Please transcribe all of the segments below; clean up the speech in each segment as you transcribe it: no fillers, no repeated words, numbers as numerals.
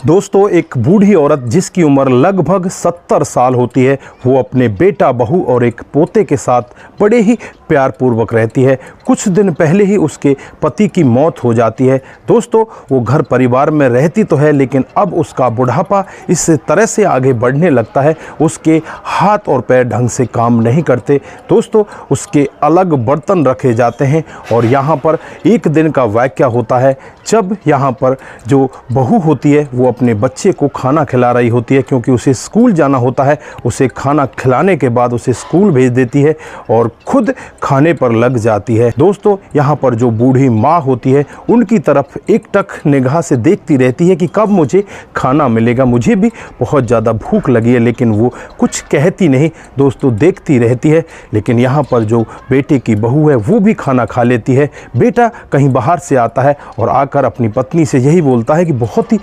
दोस्तों, एक बूढ़ी औरत जिसकी उम्र लगभग 70 साल होती है, वो अपने बेटा, बहू और एक पोते के साथ बड़े ही प्यारपूर्वक रहती है। कुछ दिन पहले ही उसके पति की मौत हो जाती है। दोस्तों, वो घर परिवार में रहती तो है, लेकिन अब उसका बुढ़ापा इस तरह से आगे बढ़ने लगता है, उसके हाथ और पैर ढंग से काम नहीं करते। दोस्तों, उसके अलग बर्तन रखे जाते हैं और यहाँ पर एक दिन का वाक़या होता है जब यहाँ पर जो बहू होती है वो अपने बच्चे को खाना खिला रही होती है, क्योंकि उसे स्कूल जाना होता है। उसे खाना खिलाने के बाद उसे स्कूल भेज देती है और खुद खाने पर लग जाती है। दोस्तों, यहाँ पर जो बूढ़ी माँ होती है उनकी तरफ एकटक निगाह से देखती रहती है कि कब मुझे खाना मिलेगा, मुझे भी बहुत ज़्यादा भूख लगी है, लेकिन वो कुछ कहती नहीं। दोस्तों, देखती रहती है। लेकिन यहाँ पर जो बेटे की बहू है वो भी खाना खा लेती है। बेटा कहीं बाहर से आता है और आकर अपनी पत्नी से यही बोलता है कि बहुत ही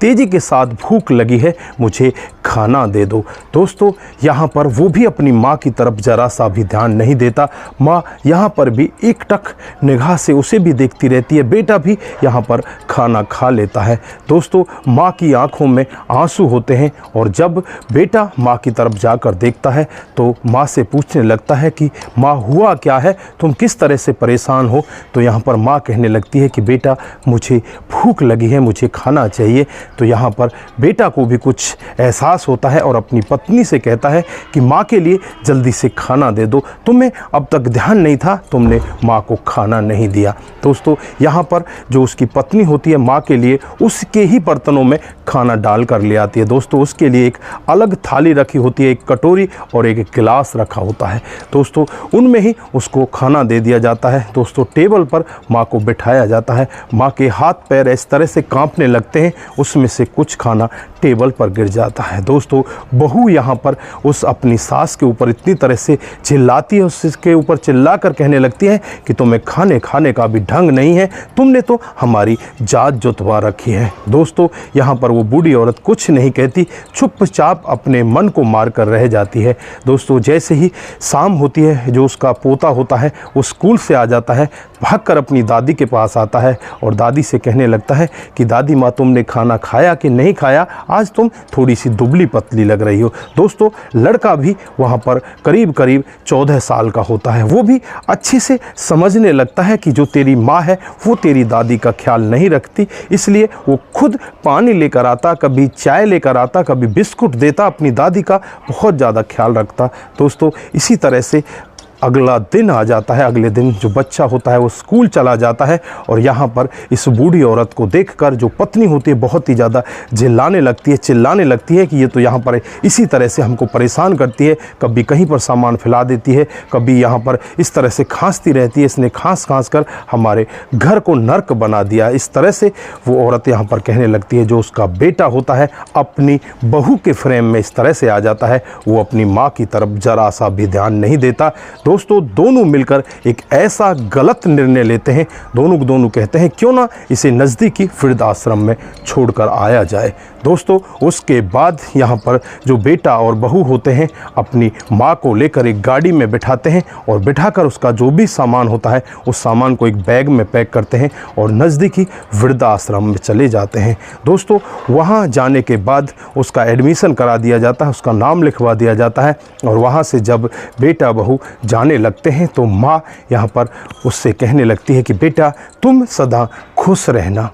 तेज़ी के साथ भूख लगी है, मुझे खाना दे दो। दोस्तों, यहाँ पर वो भी अपनी माँ की तरफ ज़रा सा भी ध्यान नहीं देता। माँ यहाँ पर भी एकटक निगाह से उसे भी देखती रहती है। बेटा भी यहाँ पर खाना खा लेता है। दोस्तों, माँ की आंखों में आंसू होते हैं और जब बेटा माँ की तरफ जाकर देखता है तो माँ से पूछने लगता है कि माँ, हुआ क्या है, तुम किस तरह से परेशान हो। तो यहाँ पर माँ कहने लगती है कि बेटा, मुझे भूख लगी है, मुझे खाना चाहिए। तो यहाँ पर बेटा को भी कुछ एहसास होता है और अपनी पत्नी से कहता है कि माँ के लिए जल्दी से खाना दे दो, तुम्हें अब तक ध्यान नहीं था, तुमने माँ को खाना नहीं दिया। दोस्तों, यहाँ पर जो उसकी पत्नी होती है माँ के लिए उसके ही बर्तनों में खाना डाल कर ले आती है। दोस्तों, उसके लिए एक अलग थाली रखी होती है, एक कटोरी और एक गिलास रखा होता है। दोस्तों, उनमें ही उसको खाना दे दिया जाता है। दोस्तों, टेबल पर माँ को बिठाया जाता है। माँ के हाथ पैर इस तरह से कांपने लगते हैं, उसमें से कुछ खाना टेबल पर गिर जाता है। दोस्तों, बहू यहाँ पर उस अपनी सास के ऊपर इतनी तरह से चिल्लाती है, उसके ऊपर चिल्लाकर कहने लगती है कि तुम्हें खाने का भी ढंग नहीं है, तुमने तो हमारी जात जुतवा रखी है। दोस्तों, यहाँ पर वो बूढ़ी औरत कुछ नहीं कहती, चुपचाप अपने मन को मार कर रह जाती है। दोस्तों, जैसे ही शाम होती है, जो उसका पोता होता है वो स्कूल से आ जाता है, भागकर अपनी दादी के पास आता है और दादी से कहने लगता है कि दादी माँ, तुमने खाना खाया कि नहीं खाया, आज तुम थोड़ी सी दुबली पतली लग रही हो। दोस्तों, लड़का भी वहाँ पर करीब 14 साल का होता है। वो भी अच्छे से समझने लगता है कि जो तेरी माँ है वो तेरी दादी का ख्याल नहीं रखती, इसलिए वो खुद पानी लेकर आता, कभी चाय लेकर आता, कभी बिस्कुट देता, अपनी दादी का बहुत ज़्यादा ख्याल रखता। दोस्तों, इसी तरह से अगला दिन आ जाता है। अगले दिन जो बच्चा होता है वो स्कूल चला जाता है और यहाँ पर इस बूढ़ी औरत को देखकर जो पत्नी होती है बहुत ही ज़्यादा चिल्लाने लगती है कि ये तो यहाँ पर इसी तरह से हमको परेशान करती है, कभी कहीं पर सामान फैला देती है, कभी यहाँ पर इस तरह से खांसती रहती है, इसने खांस कर हमारे घर को नर्क बना दिया। इस तरह से वो औरत यहाँ पर कहने लगती है। जो उसका बेटा होता है अपनी बहू के फ्रेम में इस तरह से आ जाता है, वो अपनी माँ की तरफ ज़रा सा भी ध्यान नहीं देता। दोस्तों, दोनों मिलकर एक ऐसा गलत निर्णय लेते हैं, दोनों कहते हैं क्यों ना इसे नज़दीकी वृद्ध आश्रम में छोड़कर आया जाए। दोस्तों, उसके बाद यहाँ पर जो बेटा और बहू होते हैं अपनी माँ को लेकर एक गाड़ी में बिठाते हैं और बिठाकर उसका जो भी सामान होता है उस सामान को एक बैग में पैक करते हैं और नज़दीकी वृद्ध आश्रम में चले जाते हैं। दोस्तों, वहाँ जाने के बाद उसका एडमिशन करा दिया जाता है, उसका नाम लिखवा दिया जाता है और वहाँ से जब बेटा बहू जाने लगते हैं तो माँ यहाँ पर उससे कहने लगती है कि बेटा, तुम सदा खुश रहना।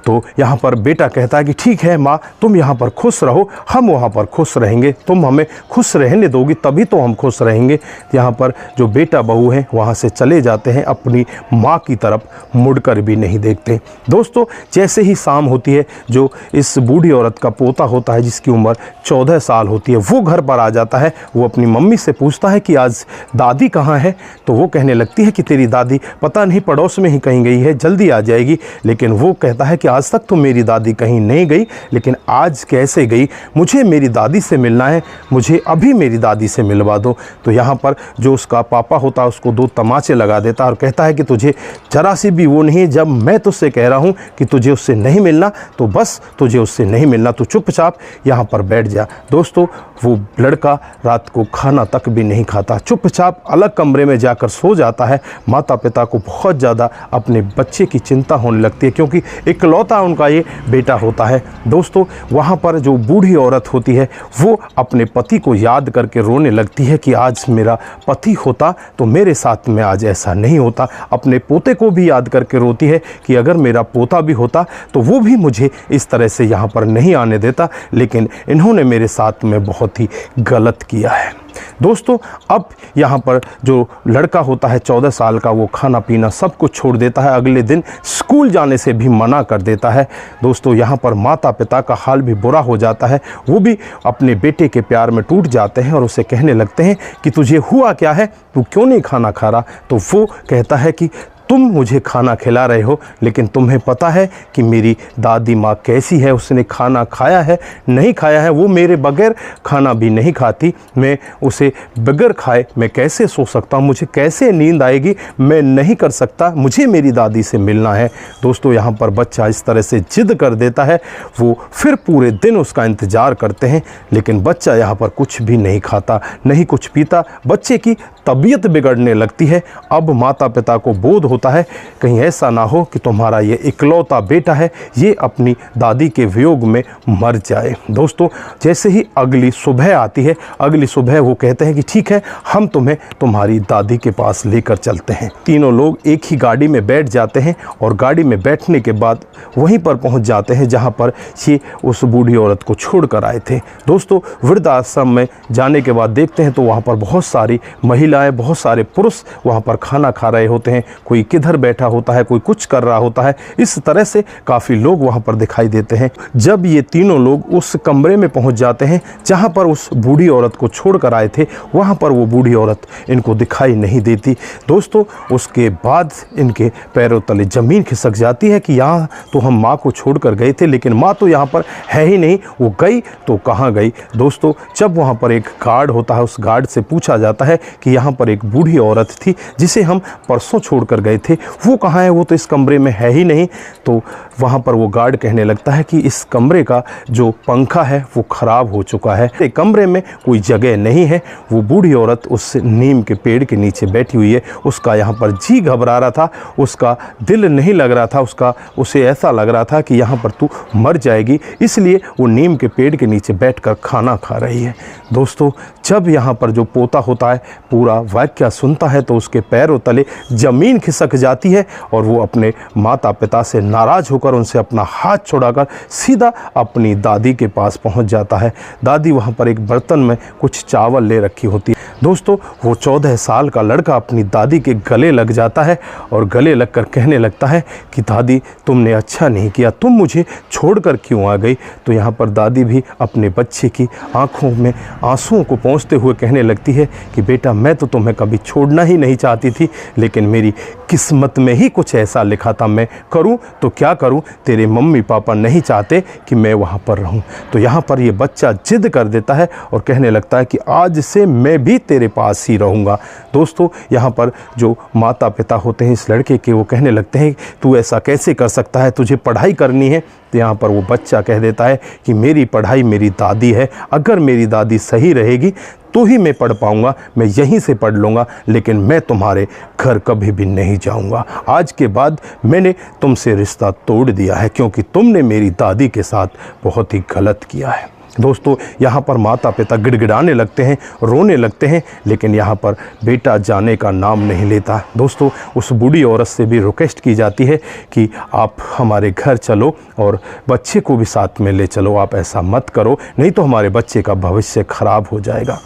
तो यहाँ पर बेटा कहता है कि ठीक है माँ, तुम यहाँ पर खुश रहो, हम वहाँ पर खुश रहेंगे, तुम हमें खुश रहने दोगी तभी तो हम खुश रहेंगे। यहाँ पर जो बेटा बहू हैं वहाँ से चले जाते हैं, अपनी माँ की तरफ मुड़कर भी नहीं देखते। दोस्तों, जैसे ही शाम होती है, जो इस बूढ़ी औरत का पोता होता है जिसकी उम्र 14 साल होती है, वो घर पर आ जाता है। वो अपनी मम्मी से पूछता है कि आज दादी कहाँ है। तो वो कहने लगती है कि तेरी दादी पता नहीं पड़ोस में ही कहीं गई है, जल्दी आ जाएगी। लेकिन वो कहता है कि आज तक तो मेरी दादी कहीं नहीं गई, लेकिन आज कैसे गई, मुझे मेरी दादी से मिलना है, मुझे अभी मेरी दादी से मिलवा दो। तो यहाँ पर जो उसका पापा होता है उसको 2 तमाचे लगा देता है और कहता है कि तुझे जरा सी भी वो नहीं है, जब मैं तुझसे कह रहा हूँ कि तुझे उससे नहीं मिलना तो बस तुझे उससे नहीं मिलना, तो चुपचाप यहाँ पर बैठ जा। दोस्तों, वो लड़का रात को खाना तक भी नहीं खाता, चुपचाप अलग कमरे में जाकर सो जाता है। माता पिता को बहुत ज़्यादा अपने बच्चे की चिंता होने लगती है, क्योंकि एक इकलौता उनका ये बेटा होता है। दोस्तों वहाँ पर जो बूढ़ी औरत होती है वो अपने पति को याद करके रोने लगती है कि आज मेरा पति होता तो मेरे साथ में आज ऐसा नहीं होता। अपने पोते को भी याद करके रोती है कि अगर मेरा पोता भी होता तो वो भी मुझे इस तरह से यहाँ पर नहीं आने देता, लेकिन इन्होंने मेरे साथ में बहुत ही गलत किया है। दोस्तों अब यहाँ पर जो लड़का होता है 14 साल का, वो खाना पीना सब कुछ छोड़ देता है, अगले दिन स्कूल जाने से भी मना कर देता है। दोस्तों यहाँ पर माता पिता का हाल भी बुरा हो जाता है, वो भी अपने बेटे के प्यार में टूट जाते हैं और उसे कहने लगते हैं कि तुझे हुआ क्या है, तू क्यों नहीं खाना खा रहा। तो वो कहता है कि तुम मुझे खाना खिला रहे हो, लेकिन तुम्हें पता है कि मेरी दादी माँ कैसी है, उसने खाना खाया है नहीं खाया है, वो मेरे बगैर खाना भी नहीं खाती, मैं उसे बगैर खाए मैं कैसे सो सकता हूँ, मुझे कैसे नींद आएगी, मैं नहीं कर सकता, मुझे मेरी दादी से मिलना है। दोस्तों यहाँ पर बच्चा इस तरह से जिद कर देता है, वो फिर पूरे दिन उसका इंतज़ार करते हैं, लेकिन बच्चा यहाँ पर कुछ भी नहीं खाता नहीं कुछ पीता, बच्चे की तबीयत बिगड़ने लगती है। अब माता पिता को बोध होता है कहीं ऐसा ना हो कि तुम्हारा ये इकलौता बेटा है ये अपनी दादी के वियोग में मर जाए। दोस्तों जैसे ही अगली सुबह आती है, अगली सुबह वो कहते हैं कि ठीक है हम तुम्हें तुम्हारी दादी के पास लेकर चलते हैं। तीनों लोग एक ही गाड़ी में बैठ जाते हैं और गाड़ी में बैठने के बाद वहीं पर पहुंच जाते हैं जहां पर ये उस बूढ़ी औरत को छोड़ कर आए थे। दोस्तों वृद्धाश्रम में जाने के बाद देखते हैं तो वहाँ पर बहुत सारी महिलाएं, बहुत सारे पुरुष वहाँ पर खाना खा रहे होते हैं, कोई किधर बैठा होता है, कोई कुछ कर रहा होता है, इस तरह से काफ़ी लोग वहाँ पर दिखाई देते हैं। जब ये तीनों लोग उस कमरे में पहुँच जाते हैं जहाँ पर उस बूढ़ी औरत को छोड़ कर आए थे, वहाँ पर वो बूढ़ी औरत इनको दिखाई नहीं देती। दोस्तों उसके बाद इनके पैरों तले ज़मीन खिसक जाती है कि यहाँ तो हम माँ को छोड़ कर गए थे, लेकिन माँ तो यहाँ पर है ही नहीं, वो गई तो कहाँ गई। दोस्तों जब वहाँ पर एक गार्ड होता है, उस गार्ड से पूछा जाता है कि यहाँ पर एक बूढ़ी औरत थी जिसे हम परसों छोड़कर गए थे, वो कहाँ है, वो तो इस कमरे में है ही नहीं। तो वहाँ पर वो गार्ड कहने लगता है कि इस कमरे का जो पंखा है वो ख़राब हो चुका है, कमरे में कोई जगह नहीं है। वो बूढ़ी औरत उस नीम के पेड़ के नीचे बैठी हुई है, उसका यहाँ पर जी घबरा रहा था, उसका दिल नहीं लग रहा था, उसे ऐसा लग रहा था कि यहाँ पर तू मर जाएगी, इसलिए वो नीम के पेड़ के नीचे बैठकर खाना खा रही है। दोस्तों जब यहाँ पर जो पोता होता है पूरा वाक्य सुनता है तो उसके पैरों तले ज़मीन खिसक जाती है और वो अपने माता पिता से नाराज़ होकर उनसे अपना हाथ छुड़ाकर सीधा अपनी दादी के पास पहुँच जाता है। दादी वहाँ पर एक बर्तन में कुछ चावल ले रखी होती है। दोस्तों वो 14 साल का लड़का अपनी दादी के गले लग जाता है और गले लगकर कहने लगता है कि दादी तुमने अच्छा नहीं किया, तुम मुझे छोड़कर क्यों आ गई। तो यहाँ पर दादी भी अपने बच्चे की आंखों में आंसुओं को पोंछते हुए कहने लगती है कि बेटा मैं तो तुम्हें कभी छोड़ना ही नहीं चाहती थी, लेकिन मेरी किस्मत में ही कुछ ऐसा लिखा था, मैं करूं तो क्या करूं, तेरे मम्मी पापा नहीं चाहते कि मैं वहां पर रहूं। तो यहाँ पर ये बच्चा जिद कर देता है और कहने लगता है कि आज से मैं भी तेरे पास ही रहूँगा। दोस्तों यहाँ पर जो माता पिता होते हैं इस लड़के के, वो कहने लगते हैं तू ऐसा कैसे कर सकता है, तुझे पढ़ाई करनी है। तो यहाँ पर वो बच्चा कह देता है कि मेरी पढ़ाई मेरी दादी है, अगर मेरी दादी सही रहेगी तो ही मैं पढ़ पाऊँगा, मैं यहीं से पढ़ लूँगा, लेकिन मैं तुम्हारे घर कभी भी नहीं जाऊँगा। आज के बाद मैंने तुमसे रिश्ता तोड़ दिया है क्योंकि तुमने मेरी दादी के साथ बहुत ही गलत किया है। दोस्तों यहाँ पर माता पिता गिड़गिड़ाने लगते हैं, रोने लगते हैं, लेकिन यहाँ पर बेटा जाने का नाम नहीं लेता। दोस्तों उस बूढ़ी औरत से भी रिक्वेस्ट की जाती है कि आप हमारे घर चलो और बच्चे को भी साथ में ले चलो, आप ऐसा मत करो नहीं तो हमारे बच्चे का भविष्य खराब हो जाएगा।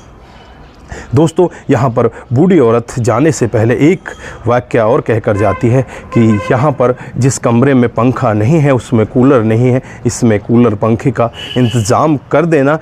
दोस्तों यहाँ पर बूढ़ी औरत जाने से पहले एक वाक्य और कहकर जाती है कि यहाँ पर जिस कमरे में पंखा नहीं है उसमें कूलर नहीं है, इसमें कूलर पंखे का इंतज़ाम कर देना।